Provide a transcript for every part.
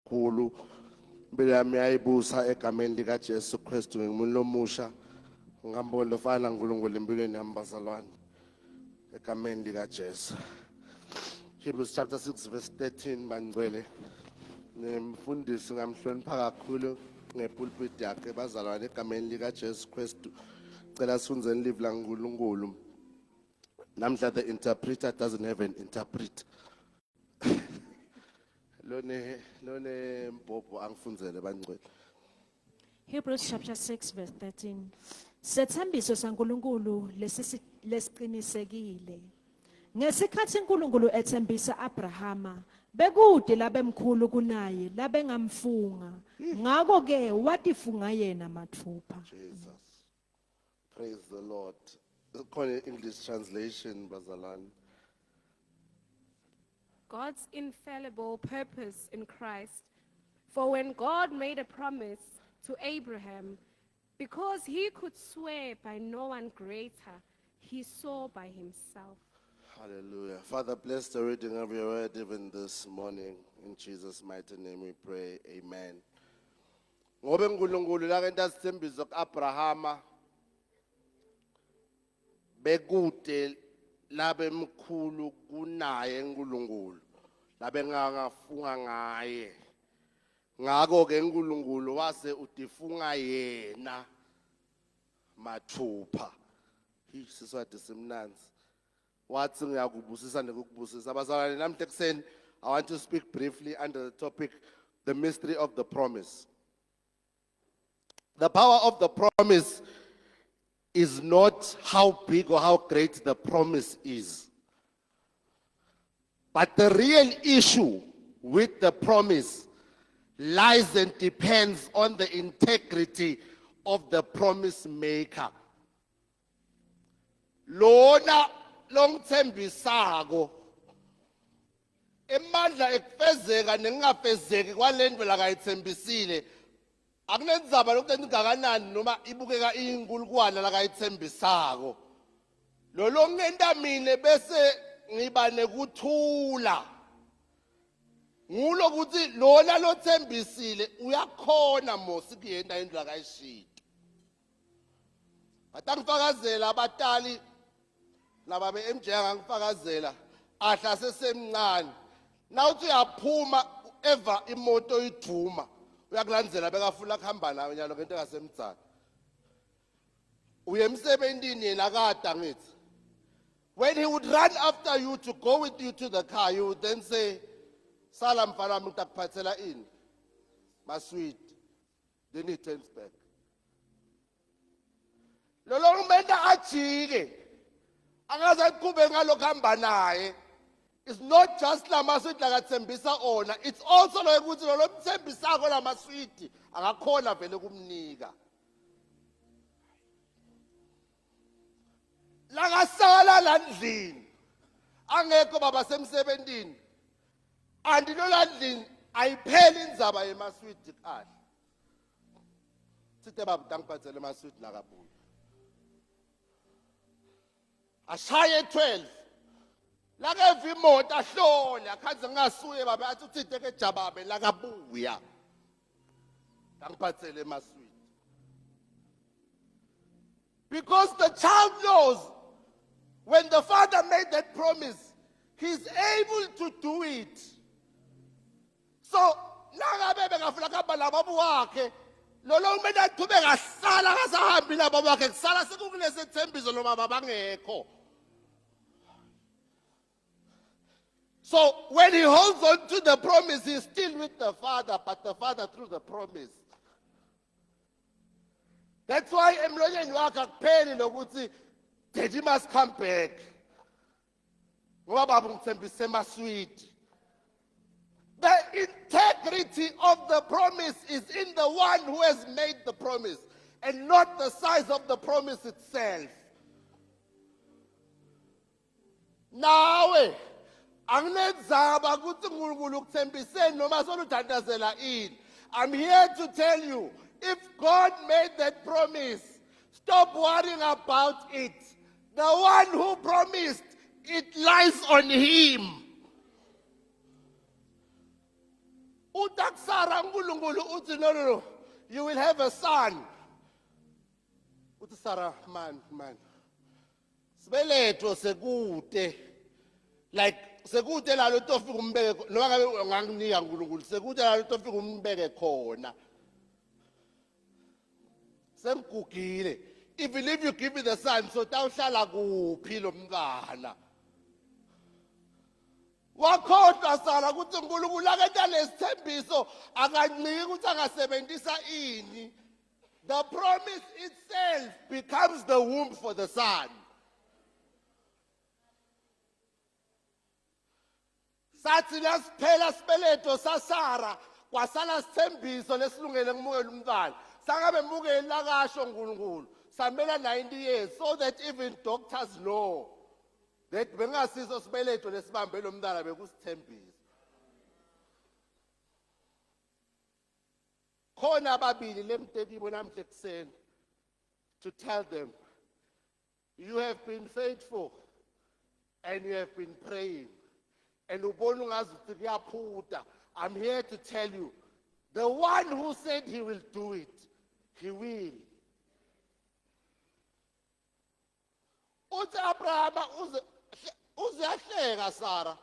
kakhulu impilo yami yayibusa egameni lika Jesu Kristu ngimuntu omusha ngambona lofana uNkulunkulu empilweni yami bazalwane egameni lika Jesu. Hebrews chapter 6 verse 13 bangcwele nemfundisi ngamhlonipha kakhulu ngepulpit yakhe bazalwane egameni lika Jesu Kristu cela sifunzeni live la uNkulunkulu. Namhla the interpreter doesn't have an interpret. Lone mbhobho angifunzele bangcwele. Hebrews chapter 6 verse 13. Sethembiso saNkulunkulu lesiqinisekile. Ngesikhathi uNkulunkulu ethembisa Abrahama, bekude labemkhulu kunaye, labengamfunga. Ngakho ke watifunga yena mathupha. Jesus. Praise the Lord. Khona English translation bazalwane. God's infallible purpose in Christ. For when God made a promise to Abraham, because he could swear by no one greater, he swore by himself. Hallelujah. Father, bless the reading of your word even this morning. In Jesus' mighty name we pray. Amen. Ngobe uNkulunkulu la kento asithembiso kuAbrahama bekude labemkhulu kunaye uNkulunkulu labengangafunga ngaye. Ngakho ke uNkulunkulu wase utifunga yena mathupha. Siswati simnanzi. Wathi ngiyakubusisa nekukubusisa abazalwane namhla ekseni I want to speak briefly under the topic the mystery of the promise. The power of the promise is not how big or how great the promise is. But the real issue with the promise lies and depends on the integrity of the promise maker. Lona longithembisako emandla ekufezeka nengafezeki kwalento la kayithembisile akunenzaba lokuthe ingakanani noma ibukeka inkulukwana la kayithembisako lo ngenta mina bese ngiba nekuthula ngulo ukuthi lona lothembisile uyakhona mosi kuyenda indlu akayishito batangifakazela abatali laba beMJ angangifakazela ahla sesemncane nawuthi uyaphuma eva imoto iduma uyakulandzela bekafuna kuhamba nawe nyalo ngento engasemdzana uye emsebentini yena kada ngithi when he would run after you to go with you to the car you would then say sala mfana wami ngikuphathela ini masweet then he turns back lo ngumenta ajike angaze aqhube ngalokho hamba naye. It's not just lamaswiti lakathembisa ona, it's also lo ukuthi lo mthembisako lamaswiti akakhona vele kumnika. Lakasala landlini angekho baba semsebentini andilo landlini ayipheli indzaba yemaswiti kahle. Sithe baba tangiphathele emaswiti nakabuya. Ashaye 12 lake imoto ahlole akhanze ngasuye baba athi uthinte ke jababe lakabuya ngiphathele emaswiti because the child knows when the father made that promise he's able to do it. So nangabe bengafuna kuhamba lababu wakhe lo kumele aqhubeke ahlala akasahambi lababu wakhe kusala sekukulese thembiso noma babangekho. So when he holds on to the promise, he's still with the Father, but the Father through the promise. That's why emlonyeni wakhe akupheli lokuthi Daddy must come back. Ngoba baba ngithembise emaswiti. The integrity of the promise is in the one who has made the promise and not the size of the promise itself. Nawe anginezaba ukuthi uNkulunkulu ukuthembiseni noma soludandazela ini. I'm here to tell you, if God made that promise, stop worrying about it. The one who promised, it lies on him. utakusara uNkulunkulu uthi no, you will have a son. Uthi Sarah, man, sibeletho sekude, like sekude la lento ofika umbeke noma ngabe unganginika uNkulunkulu sekude la lento ofika umbeke khona. Sengugugile. Even if you give me the son, so tawuhlala kuphi lo mntwana? Wakhohlwa Sara ukuthi uNkulunkulu aketha lesithembiso akanciki ukuthi angasebenzisa ini. The promise itself becomes the womb for the son. Sathi lasiphela sibeletho saSara kwasala sithembiso lesilungele kumukela umntwana. Sangabe mukeli lakasho uNkulunkulu. Samela 90 years so that even doctors know that bengasiso sibeletho lesibambe lo mntwana bekusithembiso. Khona ababili lemtekibo namhle kuseni to tell them, you have been faithful and you have been praying. And ubona ungazi ukuthi kuyaphuta. I'm here to tell you, the one who said he will do it, he will. Uthi Abrahama uziyahleka Sara.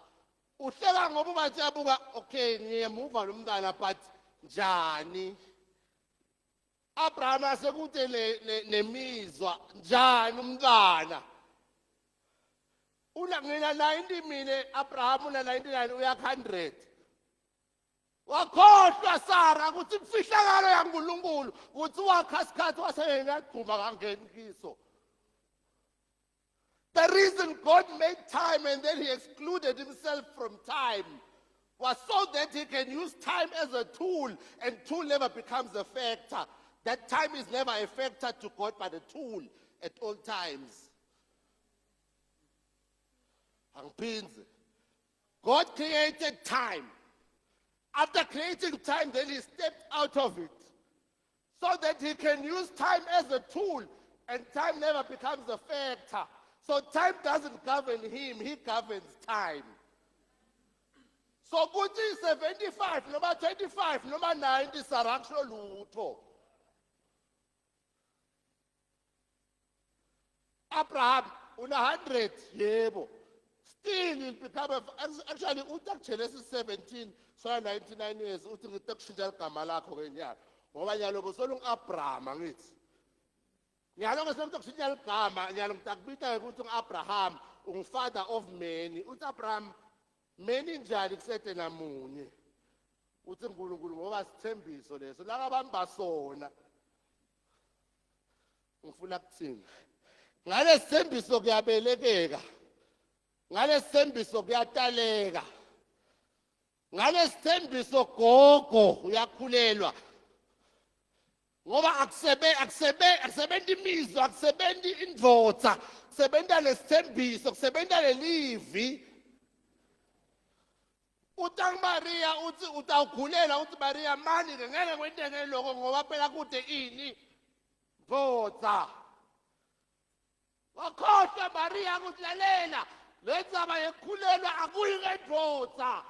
Uhleka ngoba ubathi yabuka, okay, ngiyemuva lo mntwana but njani? Abraham asekude nemizwa njani umntwana? Una ngina 90 mine Abraham una 99 uya 100. Wakhohlwa Sara ukuthi imfihlakalo yaNkulunkulu ukuthi wakha isikhathi wasengagcuma kangeni kiso. The reason God made time and then he excluded himself from time was so that he can use time as a tool, and tool never becomes a factor. That time is never a factor to God but a tool at all times. Angiphinze. God created time. After creating time, then he stepped out of it so that he can use time as a tool, and time never becomes a factor. So time doesn't govern him, he governs time. So kuthi 75 noma 25 noma 90 sarakusho lutho. Abraham una 100 yebo. Still will become actually utakutshele 17 so 99 years uthi ngitakushintsha igama lakho kenyaka. Ngoba nyalo kusolo uAbraham ngithi. Nyalo ngesokukushintsha igama nyalo ngitakubita ukuthi uAbraham ungfather of many. Uthi Abraham many njani kusethe namunye. Uthi uNkulunkulu ngoba sithembiso leso la abamba sona. Ngifuna kuthini? Ngale sithembiso kuyabelekeka. Ngale sithembiso kuyataleka. Ngale sithembiso gogo uyakhulelwa. Ngoba akusebenza imizwa, akusebenza indvodza, kusebenza lesithembiso, kusebenza lelivi. Utang Maria uthi utawukhulela uthi Maria mani ke ngeke kwenteke lokho ngoba phela kude ini ndvodza. Wakhohlwa Maria ukuthi lalela lenzaba yekhulelwa akuyi ngendvodza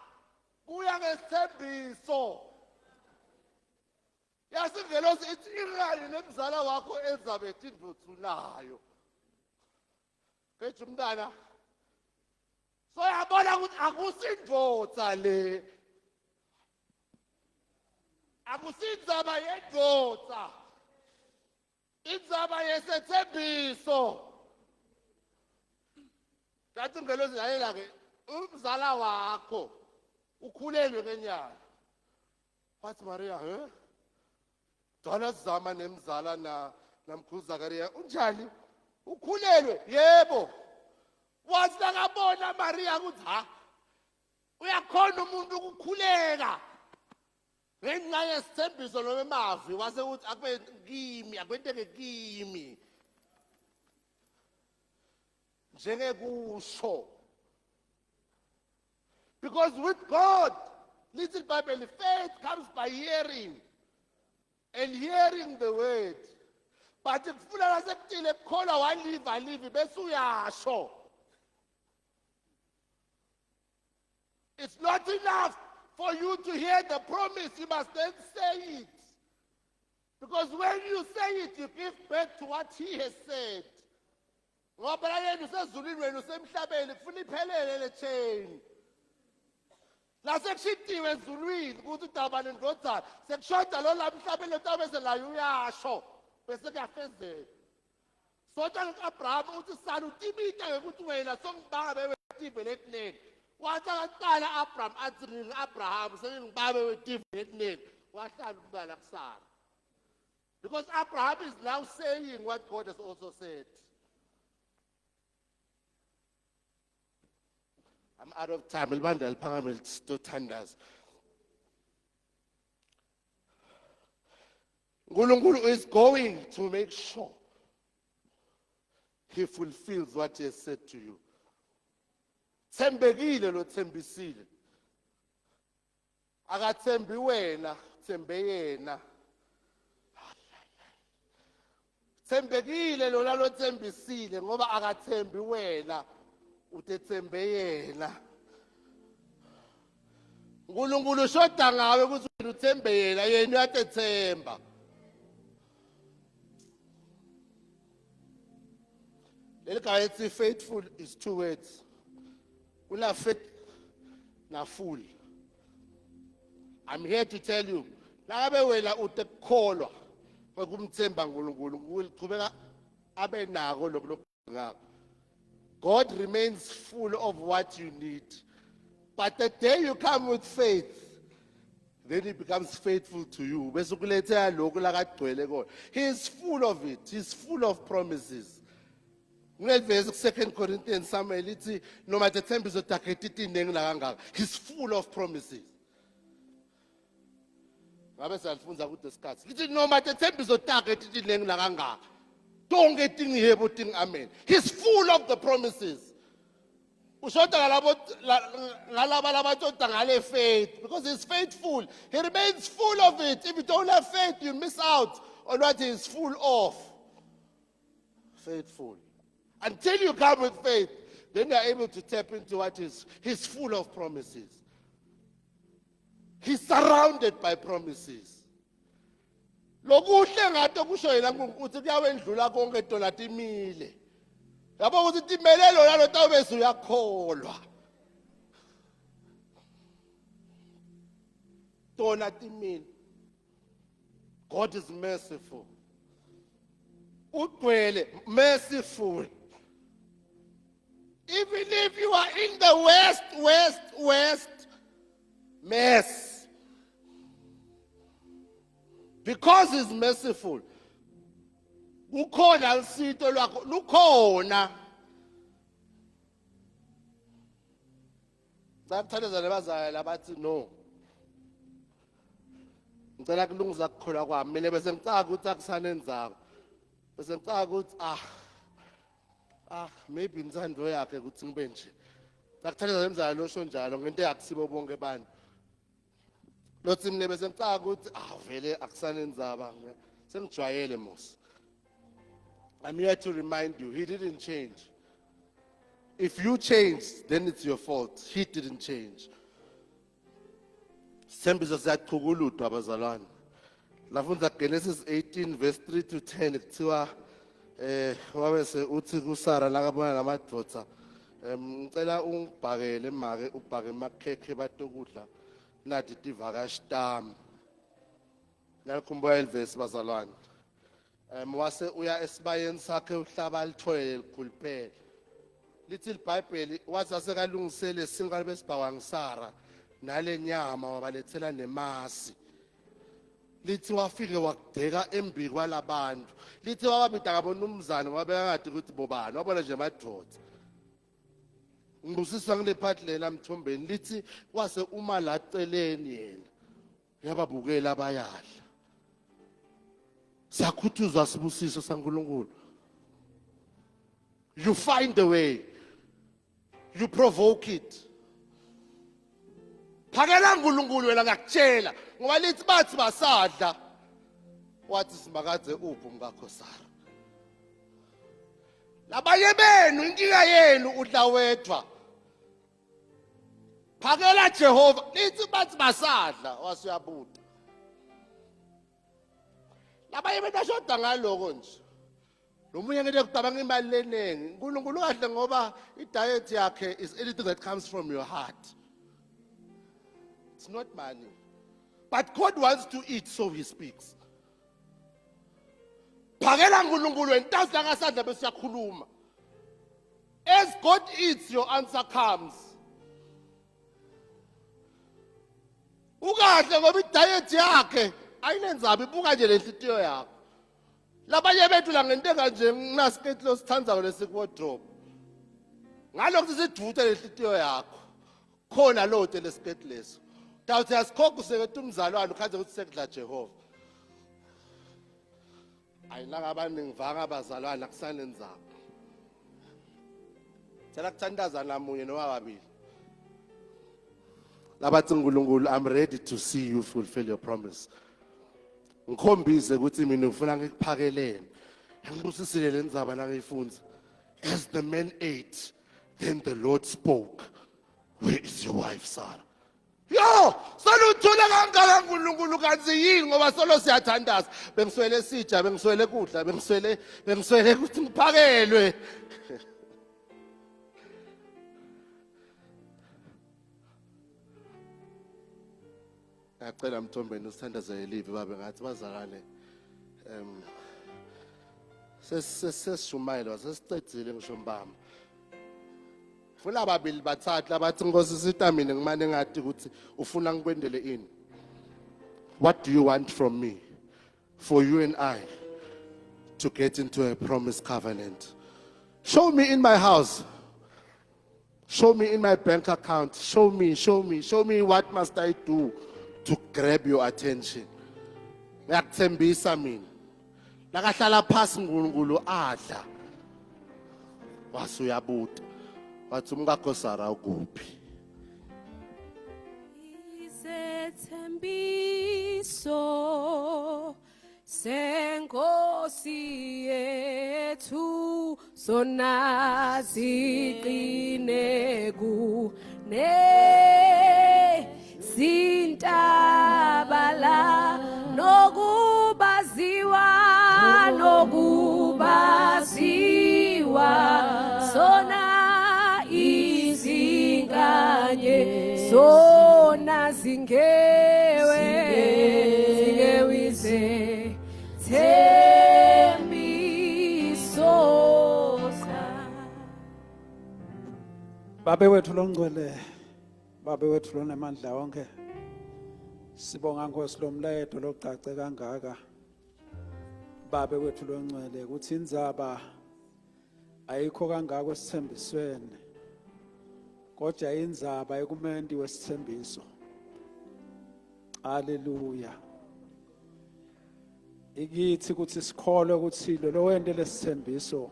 kuya ngesithembiso. Yasingelosi ithi irani nemzala wakho Elizabeth indvodza unayo. Kethi umntana so yabona ukuthi akusindvodza le. Akusindzaba yendvodza. Indzaba yesethembiso. Yathi ngelosi lalela ke umzala wakho ukhulelwe kenyana. Wathi Maria, Dona zama nemzala namkhulu Zakaria unjani? Ukhulelwe? Yebo. Wathi ngabona Maria ukuthi uyakhona umuntu ukukhuleka. Ngenxa yesithembiso noma emavi wase uthi akube kimi, akwenteke kimi. Njengekusho. Because with God, little Bible, faith comes by hearing. And hearing the word. But if you are kukholwa waliva bese uyasho. It's not enough For you to hear the promise, you must then say it. Because when you say it, you give birth to what he has said. Ngoba la yena usezulwini wena usemhlabeni kufuna iphelele le chain. La sekushitiwe ezulwini ukuthi udaba nendodzana sekushoda lo la emhlabeni lo tabese la uyasho bese kuyafezeka. Sota ngikaAbraham uthi sana utimita ukuthi wena songibanga bewetive lekunene. Wathi akaqala Abraham athi ngingAbraham sengibanga bewetive lekunene. Wahlala ukubala kusara. Because Abraham is now saying what God has also said. I'm out of time. Ilibandla liphakame lithandaza. uNkulunkulu is going to make sure he fulfills what he has said to you. Thembekile lo thembisile. Akathembi wena, thembe yena. Thembekile lona lo thembisile ngoba akathembi wena, uthembe yena. uNkulunkulu ushoda ngawe ukuthi wena uthembe yena, yena uyathemba. Leli gama ethi faithful is two words. Una faith na full. I'm here to tell you, langabe wena utekholwa ngokumthemba uNkulunkulu, uqhubeka abe nako lokho. God remains full of what you need. But the day you come with faith, then he becomes faithful to you. Bese kulethela lokho lakagcwele kona. He is full of it. He's full of promises. Kunelivesi 2 Corinthians Samuel ithi noma thembi zotakhetha iningi la kangaka. He's full of promises. Ngabe siyalifunza ku discuss. Lithi noma thembi zotakhetha iningi la kangaka. Don't get in here but amen. He's full of the promises. Ushoda ngalaba labathoda ngale faith because he's faithful. He remains full of it. If you don't have faith, you miss out on what he is full of. Faithful. Until you come with faith, then you are able to tap into what he's full of promises. He's surrounded by promises. Lokuhle ngato kusho yena ukuthi kuyawendlula konke dona timile. Yabo ukuthi timelelo yalo tawubese uyakholwa. Dona timile. God is merciful. Ugcwele, merciful. Even if you are in the worst mess, because he's merciful, ukhona usito lwakho lukhona. Sakuthandeza lebazayo labathi no. Ngicela kulungisa ukukholwa kwami, mina bese ngicaka ukuthi akusanenzako. Bese ngicaka ukuthi maybe inzando yakhe ukuthi ngibe nje. Sakuthandeza lemzayo losho njalo ngento yakusibo bonke abantu. Lothi mina bese ngicaka ukuthi vele akusanenzaba. Sengijwayele mos. I'm here to remind you, he didn't change. If you changed, then it's your fault. He didn't change. Sembizo siyachukuludwa abazalwane. Lafunda Genesis 18 verse 3 to 10 kuthiwa wabese uthi kuSara lakabona namadoda ngicela ungibhakele make ubhake emakhekhe batokudla nathi tivakashi tami. Ngiyakhumbula ilivesi bazalwane. Wase uya esibayeni sakhe uhlaba lithoyele likhuluphele. Lithi iBhayibheli wathi asekalungisele sinkalo besibhawa ngisara nale nyama wabalethela nemasi. Lithi wafike wakudeka embi kwalabantu. Lithi wababida ngabona umzane wabeka ngathi ukuthi bobani wabona nje madoda. Ngibusiswa ngile part lela mthombeni lithi wase uma la celeni yena yababukela abayadla. Sakhuthuzwa sibusiso saNkulunkulu. You find a way. You provoke it. Phakela uNkulunkulu wena ngakutshela ngoba lithi bathi basadla wathi simakadze uphi umkakho Sara. Labanye benu inkinga yenu udla wedwa. phakela Jehova lithi bathi basadla wasuyabuta labanye benashoda ngaloko nje lomunye ngeke kucabanga imali leningi uNkulunkulu kahle ngoba idiet yakhe is anything that comes from your heart. It's not money, but God wants to eat, so He speaks. Phakela uNkulunkulu entawusi langasadla bese siyakhuluma. As God eats, your answer comes. Ukahle ngoba idiet yakhe ayinenzaba ibuka nje lenhlitiyo yakho. Labanye bethu la ngentenga nje nginasiketi lo sithandza lesikuwardrobe. Ngalokho sisidvutha lenhlitiyo yakho. Khona lo hotel lesiketi leso. Dawuthi asikhokha useketa umzalwane ukhaze ukuthi sekudla Jehova. Ayinaka abaningi ngivanga abazalwane akusanenzaba. Cela kuthandaza namunye noma babili. Labathi uNkulunkulu, I'm ready to see you fulfill your promise. Ngikhombise ukuthi mina ngifuna ngikuphakelele. Ngibusisile lenzaba la ngiyifunza. As the man ate, then the Lord spoke. Where is your wife, Sarah? Yo, saluthola kangaka uNkulunkulu kanti yini ngoba solo siyathandaza. Bengiswele sija, bengiswele kudla, bengiswele ukuthi ngiphakelwe. Ngicela Mthombeni usithandaze elive babe ngathi bazalane sesishumayela sesicedzile ngisho mbamba funa ababili bathathu abathi Nkosi sitamine ngimane ngathi ukuthi ufuna ngikwendele ini. What do you want from me for you and I to get into a promised covenant? Show me in my house. Show me in my bank account. Show me what must I do to grab your attention. Ngiyakuthembisa mina. Lakahlala phasi uNkulunkulu adla. Wasuyabuta. Wathi umkakho Sara ukuphi? Isethembiso senkosi yethu sona ziqine kune sintabala nokubaziwa sona izinganye sona zingewize thembisosa. Babe wethu longcwele, babe wethu lonemandla wonke, sibonga Nkosi lo mlayeto locace kangaka. Babe wethu longcwele ukuthi indzaba ayikho kangaka esithembisweni, kodwa indzaba ekumendi wesithembiso. Haleluya. Ikithi ukuthi sikholwe ukuthi lo wende lesithembiso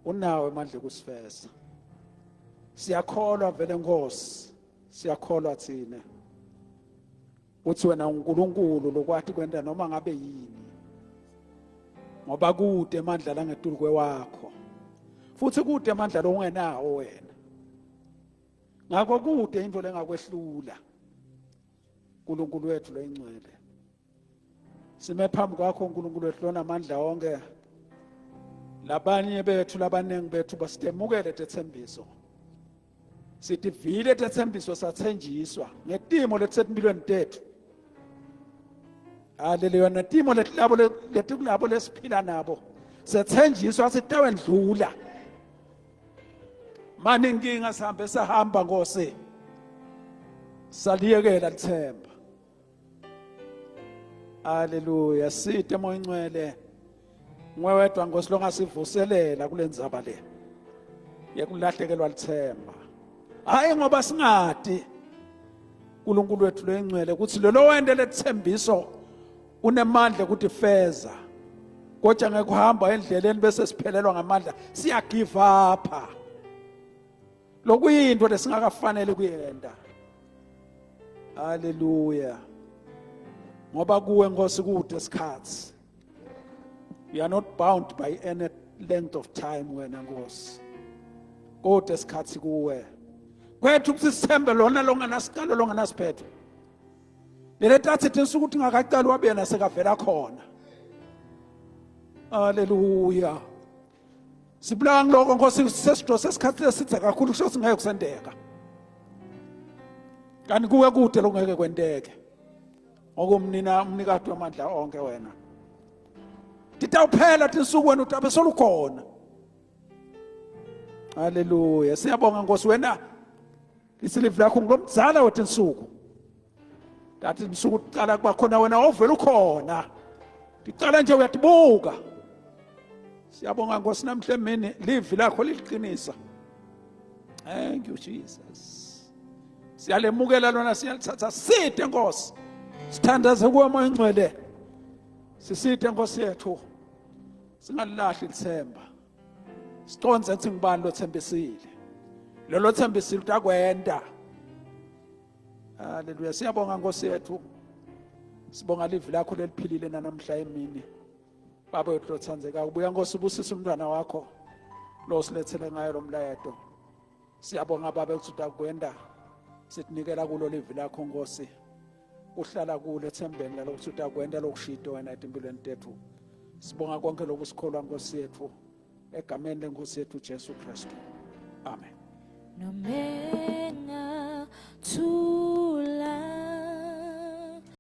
unawo amandla kusifeza. Siyakholwa vele Nkosi, siyakholwa thina uthi wena uNkulunkulu lokwathi kwenda noma ngabe yini, ngoba kude amandla la ngetulu kwewakho, futhi kude amandla lo ungenawo wena. Ngakho kude into lengakwehlula. uNkulunkulu wethu loyingcwele, sime phambi kwakho uNkulunkulu wethu lonamandla wonke. Labanye bethu labanengi bethu basitemukele lethembiso, sithi vile lethembiso sathenjiswa ngetimo lethisempilweni tethu. Haleluya. Netimo letikulabo lesiphila nabo sethenjiswa sitawendlula. Mani inkinga sihambe sahamba Nkosi, saliyekela lithemba. Haleluya. Sithe moya ingcwele, ngwe wedwa Nkosi longasivuselela kule ndzaba le yekulahlekelwa lithemba. Hayi ngoba singadi uNkulunkulu wethu loyingcwele ukuthi lo wende lethembiso unemandla ukuthi feza, kodwa ngekuhamba endleleni bese siphelelwa ngamandla siya give up. Lokuyinto lesingakafanele kuyenda. Haleluya. Ngoba kuwe Nkosi kude isikhathi. We are not bound by any length of time wena Nkosi. Kude isikhathi kuwe. kwethu kusithembe lona longanasikalo longanasiphetho leletathi tinsuku ukuthi ngakaqali wabena sekavela khona. Haleluya. Sibulawa ngiloko Nkosi sesido sesikhathi esithe kakhulu kusho singeke kusendeka. Kanti kuwe kude lokungeke kwenteke. Ngokumnina umnikati wamandla onke wena. Titawuphela tinsuku wena utabe solukhona. Haleluya. Siyabonga Nkosi wena isilivu lakho ngilomdzala wetinsuku. Dathi insuku kuqala kwakhona wena ovela ukhona. Ticala nje uyatibuka. Siyabonga Nkosi namhle emini livi lakho liliqinisa. Thank you Jesus. Siyalemukela lona siyalithatha sithe Nkosi. Sithandaze kuwe Moya Ngcwele. Sisithe Nkosi yethu. Singalilahli ithemba. Siconze ukuthi ngibani lothembisile. Lolo thembisile utakwenda. Haleluya. Siyabonga Nkosi yethu. Sibonga livi lakho leliphilile namhla emini. Baba wethu lothandzeka ubuya Nkosi ubusisa umntwana wakho lo silethele ngayo lo mlayeto. Siyabonga baba ukuthi utakwenda. Sitnikela kulo livi lakho Nkosi. Uhlala kulo ethembeni lalokuthi utakwenda lokushido wena empilweni tethu. Sibonga konke lokusikholwa Nkosi yethu egameni leNkosi yethu Jesu Kristu. Amen. Nomena tu